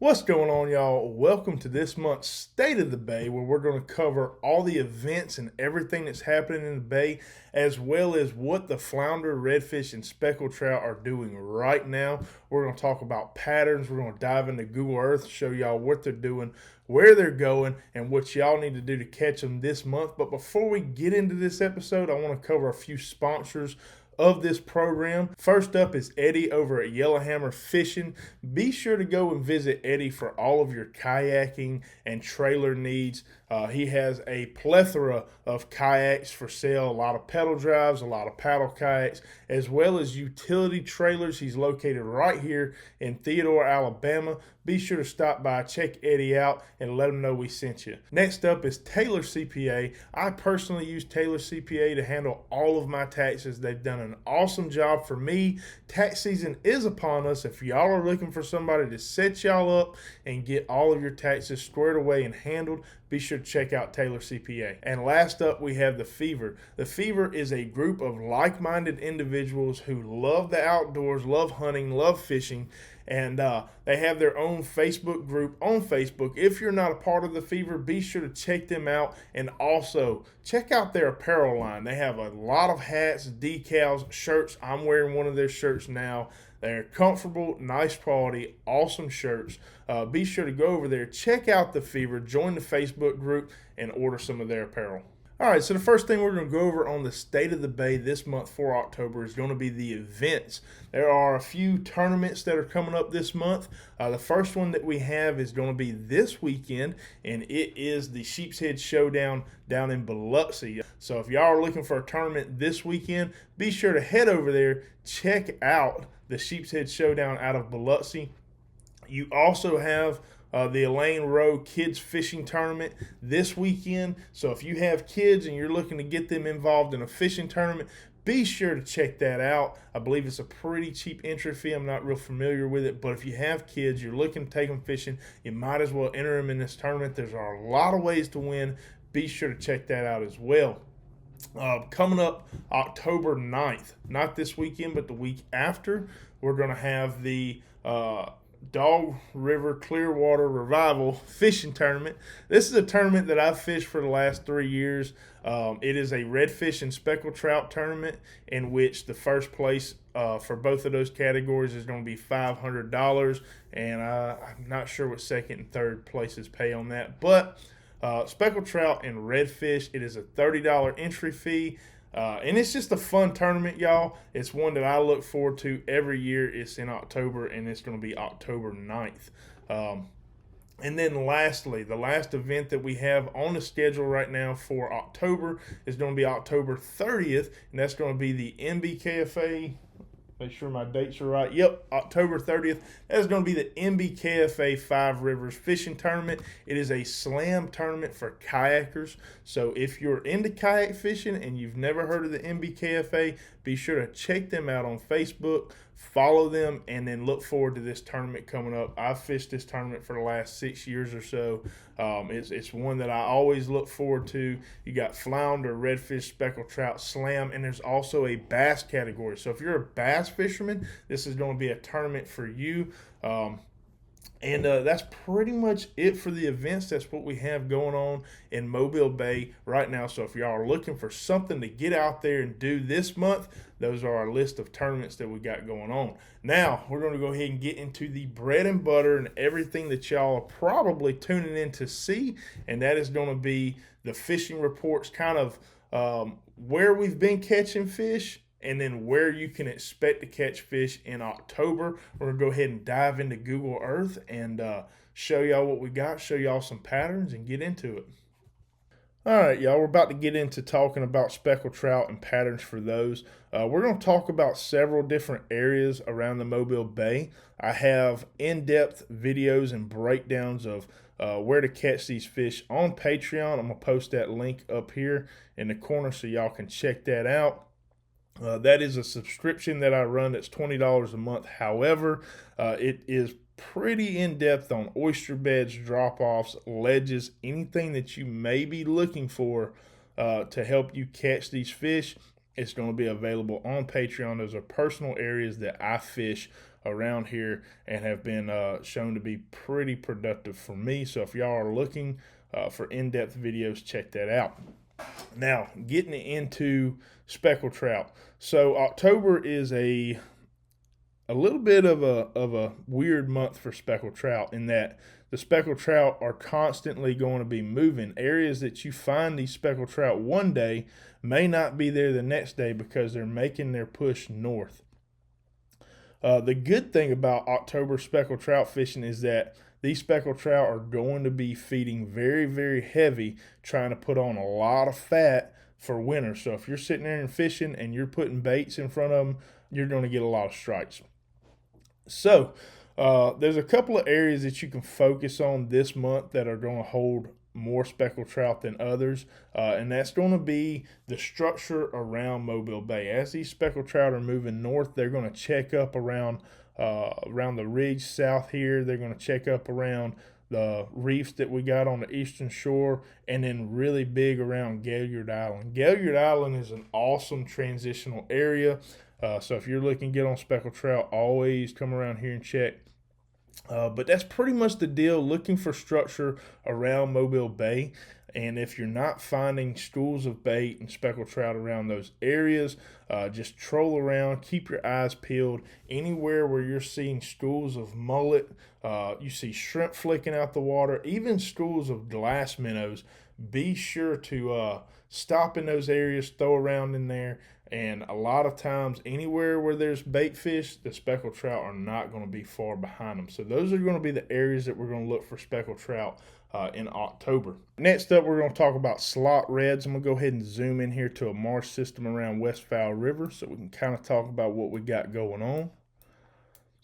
What's going on, y'all? Welcome to this month's State of the Bay, where we're going to cover all the events and everything that's happening in the bay, as well as what the flounder, redfish, and speckled trout are doing right now. We're going to talk about patterns. We're going to dive into Google Earth, show y'all what they're doing, where they're going, and what y'all need to do to catch them this month. But before we get into this episode, I want to cover a few sponsors of this program. First up is Eddie over at Yellowhammer Fishing. Be sure to go and visit Eddie for all of your kayaking and trailer needs. He has a plethora of kayaks for sale, a lot of pedal drives, a lot of paddle kayaks, as well as utility trailers. He's located right here in Theodore, Alabama. Be sure to stop by, check Eddie out, and let him know we sent you. Next up is Taylor CPA. I personally use Taylor CPA to handle all of my taxes. They've done an awesome job for me. Tax season is upon us. If y'all are looking for somebody to set y'all up and get all of your taxes squared away and handled, be sure to check out Taylor CPA. And last up, we have The Fever. The Fever is a group of like-minded individuals who love the outdoors, love hunting, love fishing, and they have their own Facebook group on Facebook. If you're not a part of The Fever, be sure to check them out, and also check out their apparel line. They have a lot of hats, decals, shirts. I'm wearing one of their shirts now. They're comfortable, nice quality, awesome shirts. Be sure to go over there, check out The Fever, join the Facebook group, and order some of their apparel. All right, so the first thing we're going to go over on the State of the Bay this month for October is going to be the events. There are a few tournaments that are coming up this month. The first one that we have is going to be this weekend, and it is the Sheep's Head Showdown down in Biloxi. So if y'all are looking for a tournament this weekend, be sure to head over there, check out the Sheep's Head Showdown out of Biloxi. You also have the Elaine Rowe Kids Fishing Tournament this weekend. So if you have kids and you're looking to get them involved in a fishing tournament, be sure to check that out. I believe it's a pretty cheap entry fee. I'm not real familiar with it, but if you have kids, you're looking to take them fishing, you might as well enter them in this tournament. There's a lot of ways to win. Be sure to check that out as well. Coming up October 9th, not this weekend, but the week after, we're going to have the Dog River Clearwater Revival Fishing Tournament. This is a tournament that I've fished for the last 3 years. It is a redfish and speckled trout tournament in which the first place for both of those categories is going to be $500, and I'm not sure what second and third places pay on that, but speckled trout and redfish, it is a $30 entry fee. And it's just a fun tournament, y'all. It's one that I look forward to every year. It's in October, and it's going to be October 9th. And then lastly, the last event that we have on the schedule right now for October is going to be October 30th, and that's going to be the NBKFA. Make sure my dates are right. Yep, October 30th. That is going to be the NBKFA Five Rivers Fishing Tournament. It is a slam tournament for kayakers. So if you're into kayak fishing and you've never heard of the NBKFA, be sure to check them out on Facebook, follow them, and then look forward to this tournament coming up. I've fished this tournament for the last 6 years or so. It's one that I always look forward to. You got flounder, redfish, speckled trout, slam, and there's also a bass category. So if you're a bass fisherman, this is going to be a tournament for you. And that's pretty much it for the events. That's what we have going on in Mobile Bay right now. So if y'all are looking for something to get out there and do this month, those are our list of tournaments that we got going on. Now, we're going to go ahead and get into the bread and butter and everything that y'all are probably tuning in to see, and that is going to be the fishing reports, kind of where we've been catching fish, and then where you can expect to catch fish in October. We're going to go ahead and dive into Google Earth and show y'all what we got, show y'all some patterns, and get into it. All right, y'all, we're about to get into talking about speckled trout and patterns for those. We're going to talk about several different areas around the Mobile Bay. I have in-depth videos and breakdowns of where to catch these fish on Patreon. I'm going to post that link up here in the corner so y'all can check that out. That is a subscription that I run that's $20 a month. However, it is pretty in-depth on oyster beds, drop-offs, ledges, anything that you may be looking for to help you catch these fish. It's going to be available on Patreon. Those are personal areas that I fish around here and have been shown to be pretty productive for me. So if y'all are looking for in-depth videos, check that out. Now, getting into speckled trout. So October is a little bit of a weird month for speckled trout in that the speckled trout are constantly going to be moving. Areas that you find these speckled trout one day may not be there the next day because they're making their push north. The good thing about October speckled trout fishing is that these speckled trout are going to be feeding very, very heavy, trying to put on a lot of fat for winter. So if you're sitting there and fishing and you're putting baits in front of them, you're going to get a lot of strikes. So there's a couple of areas that you can focus on this month that are going to hold more speckled trout than others, and that's going to be the structure around Mobile Bay. As these speckled trout are moving north, they're going to check up around the ridge south here. They're going to check up around the reefs that we got on the eastern shore, and then really big around Gaillard Island. Gaillard Island is an awesome transitional area. So if you're looking to get on speckled trout, always come around here and check. But that's pretty much the deal, looking for structure around Mobile Bay. And if you're not finding schools of bait and speckled trout around those areas, just troll around, keep your eyes peeled. Anywhere where you're seeing schools of mullet, you see shrimp flicking out the water, even schools of glass minnows, be sure to stop in those areas, throw around in there. And a lot of times, anywhere where there's bait fish, the speckled trout are not going to be far behind them. So those are going to be the areas that we're going to look for speckled trout in October. Next up, we're going to talk about slot reds. I'm going to go ahead and zoom in here to a marsh system around West Fowl River so we can kind of talk about what we got going on.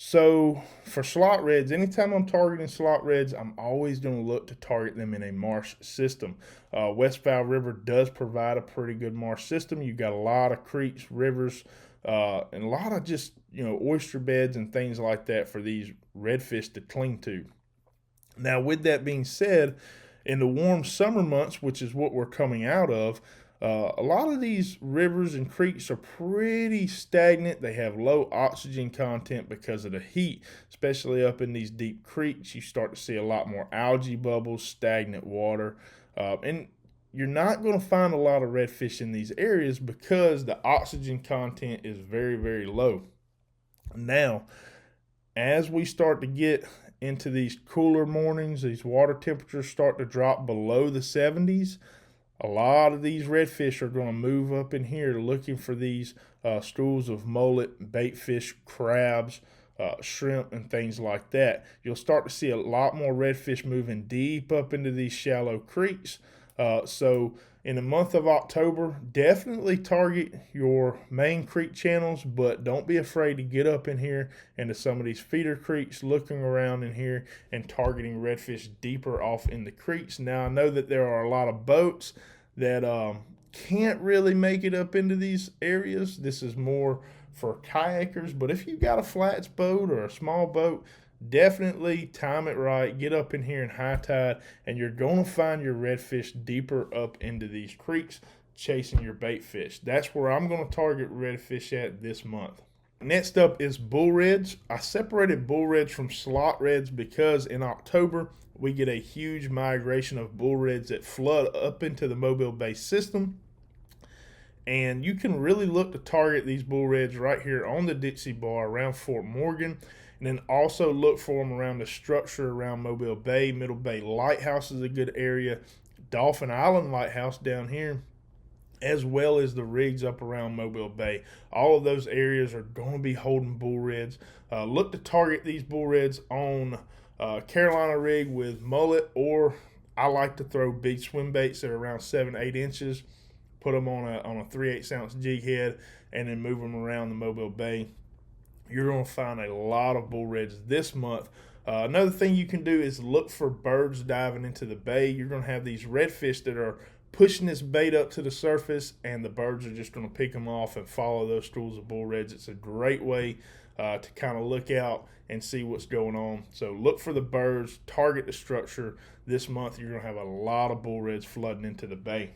So for slot reds, anytime I'm targeting slot reds, I'm always going to look to target them in a marsh system. West Fowl River does provide a pretty good marsh system. You've got a lot of creeks, rivers, and a lot of just, oyster beds and things like that for these redfish to cling to. Now, with that being said, in the warm summer months, which is what we're coming out of, a lot of these rivers and creeks are pretty stagnant. They have low oxygen content because of the heat, especially up in these deep creeks. You start to see a lot more algae bubbles, stagnant water, and you're not going to find a lot of redfish in these areas because the oxygen content is very, very low. Now, as we start to get into these cooler mornings, these water temperatures start to drop below the 70s. A lot of these redfish are going to move up in here looking for these schools of mullet, baitfish, crabs, shrimp, and things like that. You'll start to see a lot more redfish moving deep up into these shallow creeks. So in the month of October, definitely target your main creek channels, but don't be afraid to get up in here into some of these feeder creeks, looking around in here and targeting redfish deeper off in the creeks. Now, I know that there are a lot of boats that can't really make it up into these areas. This is more for kayakers, but if you've got a flats boat or a small boat, definitely time it right, get up in here in high tide, and you're going to find your redfish deeper up into these creeks chasing your bait fish. That's where I'm going to target redfish at this month. Next up is bull reds. I separated bull reds from slot reds because in October we get a huge migration of bull reds that flood up into the Mobile Bay system. And you can really look to target these bull reds right here on the Dixie Bar around Fort Morgan. And then also look for them around the structure around Mobile Bay. Middle Bay Lighthouse is a good area. Dolphin Island Lighthouse down here, as well as the rigs up around Mobile Bay. All of those areas are going to be holding bull reds. Look to target these bull reds on Carolina rig with mullet, or I like to throw big swim baits that are around 7-8 inches. Put them on a 3/8 ounce jig head and then move them around the Mobile Bay. You're going to find a lot of bull reds this month. Another thing you can do is look for birds diving into the bay. You're going to have these redfish that are pushing this bait up to the surface, and the birds are just going to pick them off and follow those schools of bull reds. It's a great way to kind of look out and see what's going on. So look for the birds, target the structure. This month you're going to have a lot of bull reds flooding into the bay.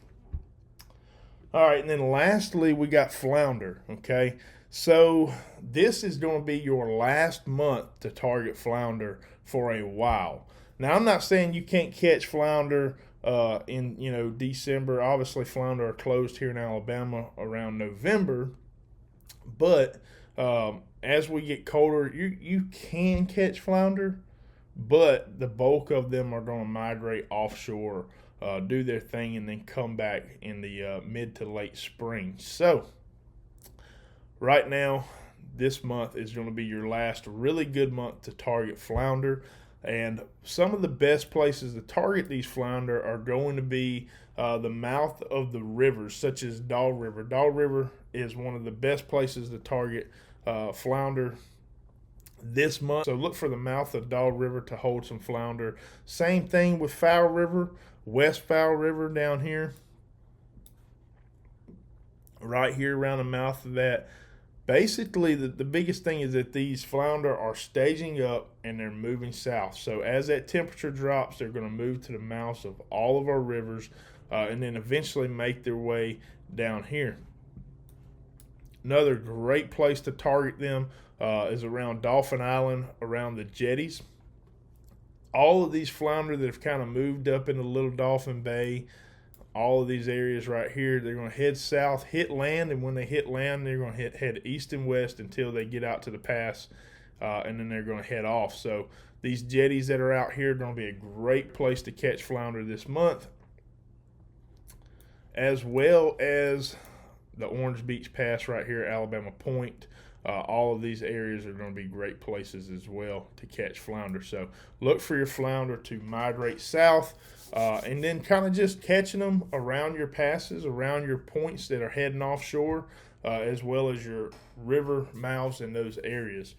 All right, and then lastly we got flounder, okay? So this is going to be your last month to target flounder for a while. Now I'm not saying you can't catch flounder in December. Obviously, flounder are closed here in Alabama around November, but as we get colder, you can catch flounder, but the bulk of them are going to migrate offshore, do their thing, and then come back in the mid to late spring. So right now, this month is going to be your last really good month to target flounder. And some of the best places to target these flounder are going to be the mouth of the rivers, such as Dog River. Dog River is one of the best places to target flounder this month. So look for the mouth of Dog River to hold some flounder. Same thing with Fowl River, West Fowl River down here, right here around the mouth of that. Basically, the biggest thing is that these flounder are staging up and they're moving south. So as that temperature drops, they're going to move to the mouths of all of our rivers and then eventually make their way down here. Another great place to target them is around Dolphin Island, around the jetties. All of these flounder that have kind of moved up into Little Dolphin Bay, all of these areas right here, they're going to head south, hit land, and when they hit land, they're going to head east and west until they get out to the pass, and then they're going to head off. So these jetties that are out here are going to be a great place to catch flounder this month, as well as the Orange Beach Pass right here, Alabama Point. All of these areas are going to be great places as well to catch flounder. So look for your flounder to migrate south, and then kind of just catching them around your passes, around your points that are heading offshore, as well as your river mouths in those areas.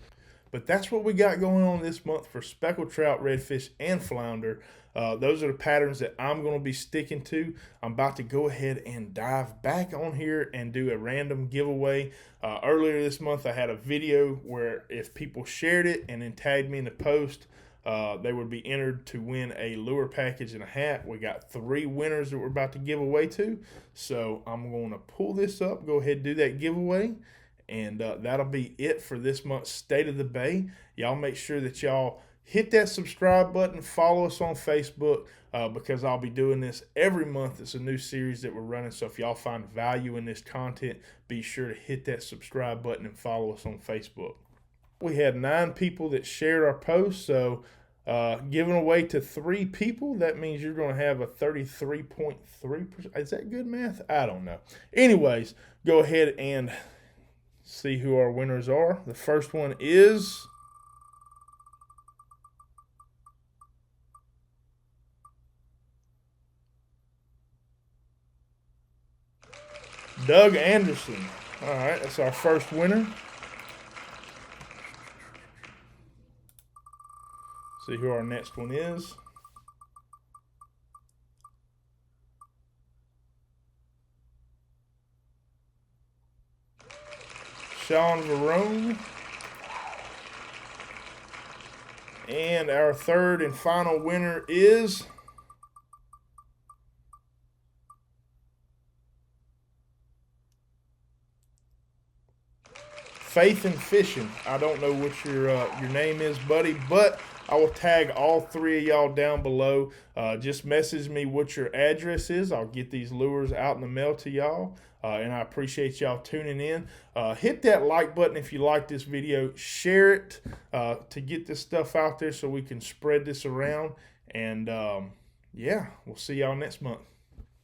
But that's what we got going on this month for speckled trout, redfish, and flounder. Those are the patterns that I'm going to be sticking to. I'm about to go ahead and dive back on here and do a random giveaway. Earlier this month, I had a video where if people shared it and then tagged me in the post, they would be entered to win a lure package and a hat. We got 3 winners that we're about to give away to. So I'm going to pull this up, go ahead and do that giveaway. And that'll be it for this month's State of the Bay. Y'all make sure that y'all hit that subscribe button, follow us on Facebook, because I'll be doing this every month. It's a new series that we're running, so if y'all find value in this content, be sure to hit that subscribe button and follow us on Facebook. We had 9 people that shared our post, so giving away to 3 people, that means you're going to have a 33.3%. Is that good math? I don't know. Anyways, go ahead and see who our winners are. The first one is Doug Anderson. All right, that's our first winner. See who our next one is. Sean Verone. And our third and final winner is Faith and Fishing. I don't know what your name is, buddy, but I will tag all 3 of y'all down below. Just message me what your address is. I'll get these lures out in the mail to y'all. And I appreciate y'all tuning in. Hit that like button if you like this video. Share it to get this stuff out there so we can spread this around. And yeah, we'll see y'all next month.